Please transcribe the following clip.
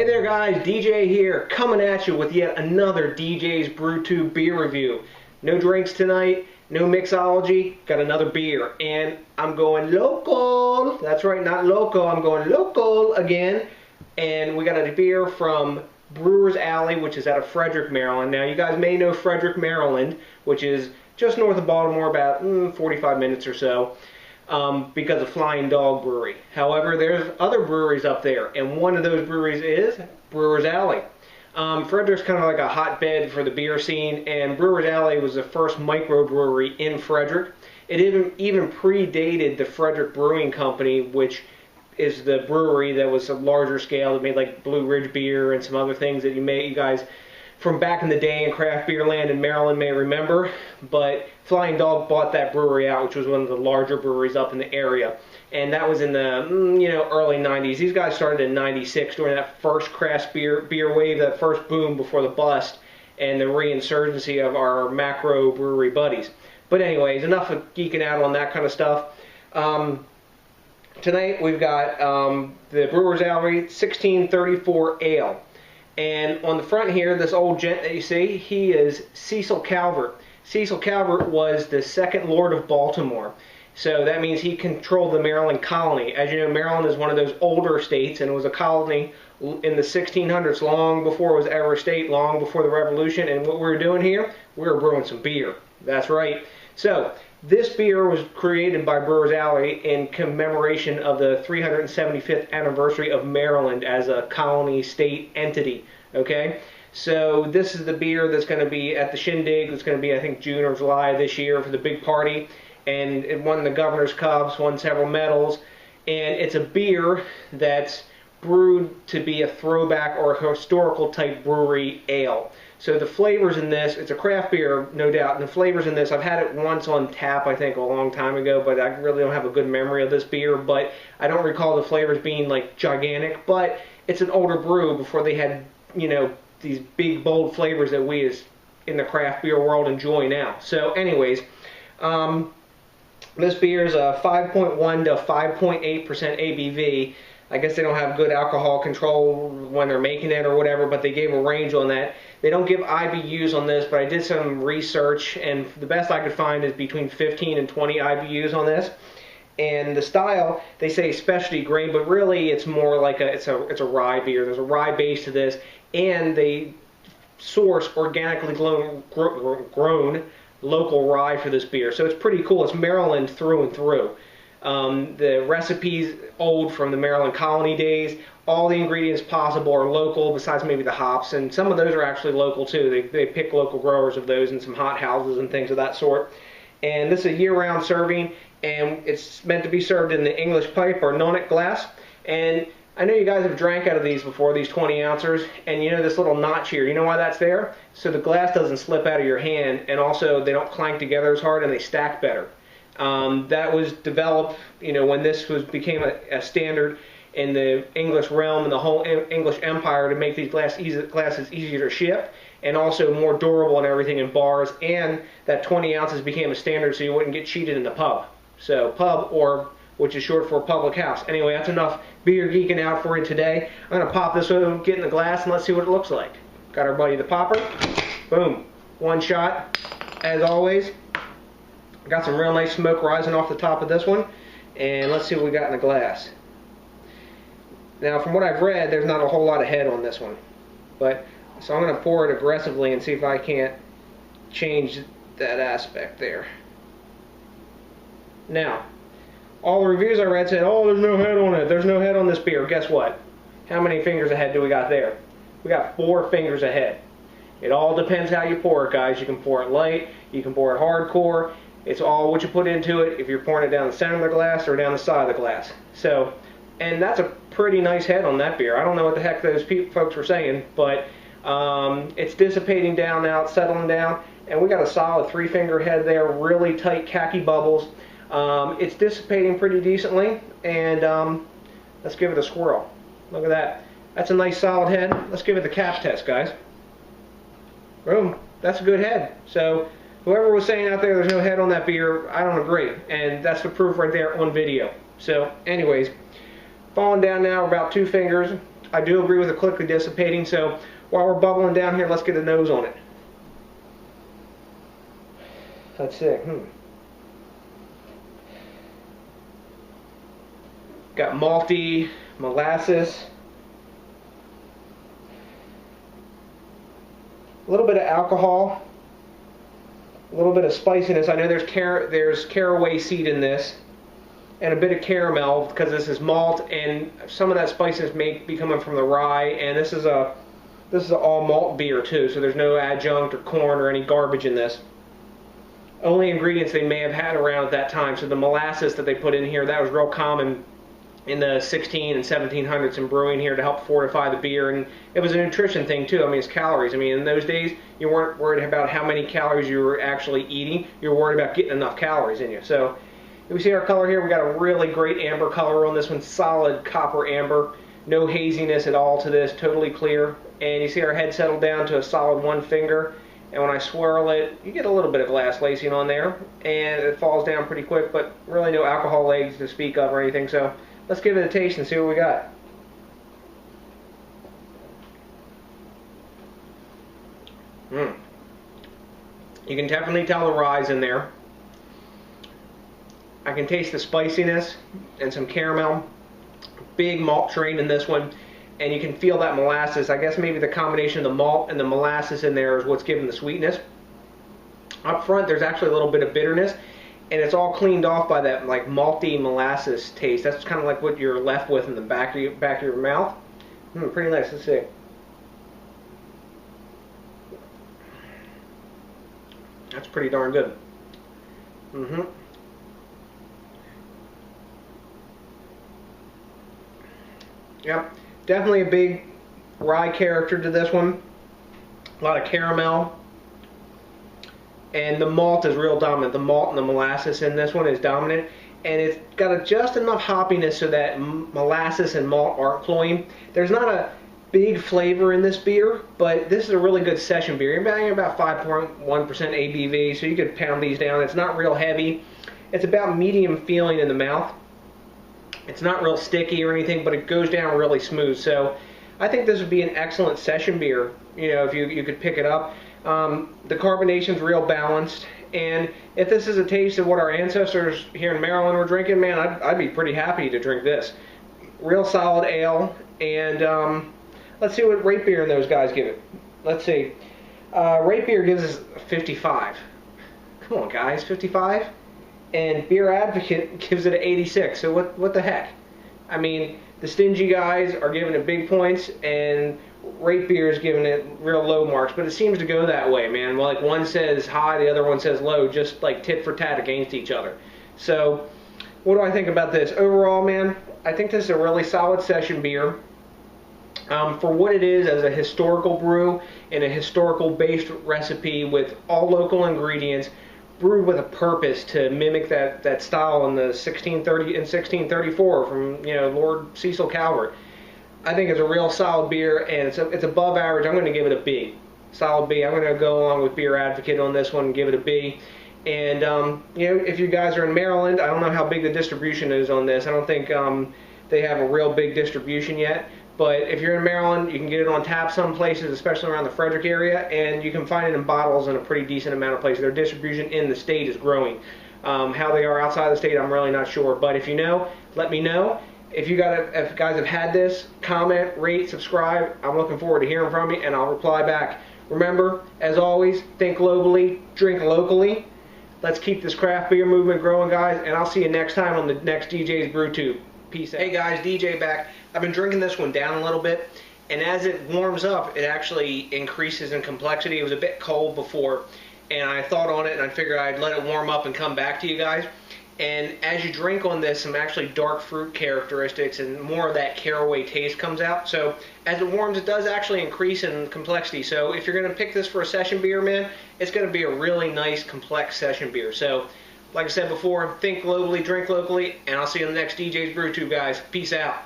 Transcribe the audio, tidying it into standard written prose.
Hey there guys, DJ here, coming at you with yet another DJs BrewTube beer review. No drinks tonight, no mixology, got another beer, and I'm going local. That's right, not loco, I'm going local again. And we got a beer from Brewer's Alley, which is out of Frederick, Maryland. Now you guys may know Frederick, Maryland, which is just north of Baltimore, about 45 minutes or so. Because of Flying Dog Brewery. However, there's other breweries up there, and one of those breweries is Brewer's Alley. Frederick's kind of like a hotbed for the beer scene, and Brewer's Alley was the first microbrewery in Frederick. It even predated the Frederick Brewing Company, which is the brewery that was a larger scale that made like Blue Ridge beer and some other things that you guys from back in the day in craft beer land in Maryland may remember. But Flying Dog bought that brewery out, which was one of the larger breweries up in the area, and that was in the early 90s. These guys started in 96 during that first craft beer wave, that first boom before the bust and the reinsurgency of our macro brewery buddies. But anyways, enough of geeking out on that kind of stuff. Tonight we've got the Brewer's Alley 1634 Ale. And on the front here, this old gent that you see, he is Cecil Calvert. Cecil Calvert was the second Lord of Baltimore. So that means he controlled the Maryland colony. As you know, Maryland is one of those older states, and it was a colony in the 1600s, long before it was ever a state, long before the Revolution. And what we're doing here, we're brewing some beer. That's right. So this beer was created by Brewer's Alley in commemoration of the 375th anniversary of Maryland as a colony state entity. Okay, so this is the beer that's going to be at the Shindig. It's going to be, I think, June or July this year for the big party, and it won the Governor's Cups, won several medals, and it's a beer that's brewed to be a throwback or a historical type brewery ale. So the flavors in this, it's a craft beer, no doubt, and the flavors in this, I've had it once on tap, I think, a long time ago, but I really don't have a good memory of this beer, but I don't recall the flavors being, like, gigantic, but it's an older brew before they had, these big, bold flavors that we, as in the craft beer world, enjoy now. So, anyways, this beer is a 5.1 to 5.8% ABV. I guess they don't have good alcohol control when they're making it or whatever, but they gave a range on that. They don't give IBUs on this, but I did some research, and the best I could find is between 15 and 20 IBUs on this. And the style, they say specialty grain, but really it's more like it's a rye beer. There's a rye base to this, and they source organically grown local rye for this beer. So it's pretty cool. It's Maryland through and through. The recipe's old from the Maryland colony days. All the ingredients possible are local, besides maybe the hops, and some of those are actually local too. They pick local growers of those in some hot houses and things of that sort. And this is a year-round serving, and it's meant to be served in the English pipe or nonnet glass. And I know you guys have drank out of these before, these 20 ounces, and you know this little notch here, you know why that's there? So the glass doesn't slip out of your hand, and also they don't clank together as hard, and they stack better. That was developed, when this became a standard in the English realm and the whole English empire, to make these glasses easier to ship and also more durable and everything in bars. And that 20 ounces became a standard so you wouldn't get cheated in the pub. So pub, or which is short for public house. Anyway, that's enough beer geeking out for you today. I'm going to pop this one, get in the glass, and let's see what it looks like. Got our buddy the popper. Boom. One shot, as always. Got some real nice smoke rising off the top of this one, and let's see what we got in the glass. Now, from what I've read, there's not a whole lot of head on this one, so I'm going to pour it aggressively and see if I can't change that aspect there. Now, all the reviews I read said, oh, there's no head on it. There's no head on this beer. Guess what? How many fingers of head do we got there? We got 4 fingers of head. It all depends how you pour it, guys. You can pour it light, you can pour it hardcore. It's all what you put into it, if you're pouring it down the center of the glass or down the side of the glass. So, and that's a pretty nice head on that beer. I don't know what the heck those folks were saying, but it's dissipating down now, it's settling down, and we got a solid 3-finger head there, really tight khaki bubbles. It's dissipating pretty decently, and let's give it a swirl. Look at that. That's a nice solid head. Let's give it the cap test, guys. Boom. That's a good head. So, whoever was saying out there's no head on that beer, I don't agree. And that's the proof right there on video. So, anyways, falling down now about 2 fingers. I do agree with the quickly dissipating, so while we're bubbling down here, let's get a nose on it. Let's see. Got malty, molasses, a little bit of alcohol, a little bit of spiciness. I know there's caraway seed in this, and a bit of caramel because this is malt, and some of that spiciness may be coming from the rye. And this is a all malt beer too, so there's no adjunct or corn or any garbage in this. Only ingredients they may have had around at that time. So the molasses that they put in here, that was real common in the 16 and 1700s in brewing here to help fortify the beer, and it was a nutrition thing too. I mean, it's calories. I mean, in those days you weren't worried about how many calories you were actually eating. You were worried about getting enough calories in you. So we see our color here. We got a really great amber color on this one, solid copper amber, no haziness at all to this, totally clear. And you see our head settle down to a solid 1 finger. And when I swirl it, you get a little bit of glass lacing on there, and it falls down pretty quick, but really no alcohol legs to speak of or anything. So let's give it a taste and see what we got. You can definitely tell the rye's in there. I can taste the spiciness and some caramel. Big malt train in this one. And you can feel that molasses. I guess maybe the combination of the malt and the molasses in there is what's giving the sweetness. Up front, there's actually a little bit of bitterness, and it's all cleaned off by that like malty molasses taste. That's kind of like what you're left with in the back of your mouth. Pretty nice. Let's see. That's pretty darn good. Yep. Definitely a big rye character to this one. A lot of caramel. And the malt is real dominant. The malt and the molasses in this one is dominant. And it's got just enough hoppiness so that molasses and malt aren't cloying. There's not a big flavor in this beer, but this is a really good session beer. You're about 5.1% ABV, so you could pound these down. It's not real heavy. It's about medium feeling in the mouth. It's not real sticky or anything, but it goes down really smooth. So I think this would be an excellent session beer, you know, if you could pick it up. The carbonation's real balanced, and if this is a taste of what our ancestors here in Maryland were drinking, man, I'd be pretty happy to drink this. Real solid ale, and let's see what rate beer those guys give it. Let's see. Rate beer gives us 55. Come on, guys, 55? And Beer Advocate gives it an 86. So what the heck? I mean, the stingy guys are giving it big points, and Rate Beer is giving it real low marks. But it seems to go that way, man. Like one says high, the other one says low, just like tit for tat against each other. So what do I think about this? Overall, man, I think this is a really solid session beer. For what it is as a historical brew and a historical based recipe with all local ingredients, brewed with a purpose to mimic that style in the 1630 and 1634 from, you know, Lord Cecil Calvert. I think it's a real solid beer, and it's above average. I'm going to give it a B, solid B. I'm going to go along with Beer Advocate on this one and give it a B. And you know, if you guys are in Maryland, I don't know how big the distribution is on this. I don't think they have a real big distribution yet. But if you're in Maryland, you can get it on tap some places, especially around the Frederick area, and you can find it in bottles in a pretty decent amount of places. Their distribution in the state is growing. How they are outside the state, I'm really not sure. But if you know, let me know. If guys have had this, comment, rate, subscribe. I'm looking forward to hearing from you, and I'll reply back. Remember, as always, think globally, drink locally. Let's keep this craft beer movement growing, guys, and I'll see you next time on the next DJs BrewTube. Peace out. Hey guys, DJ back. I've been drinking this one down a little bit, and as it warms up, it actually increases in complexity. It was a bit cold before, and I thought on it, and I figured I'd let it warm up and come back to you guys. And as you drink on this, some actually dark fruit characteristics and more of that caraway taste comes out. So as it warms, it does actually increase in complexity. So if you're going to pick this for a session beer, man, it's going to be a really nice, complex session beer. So like I said before, think globally, drink locally, and I'll see you on the next DJs BrewTube, guys. Peace out.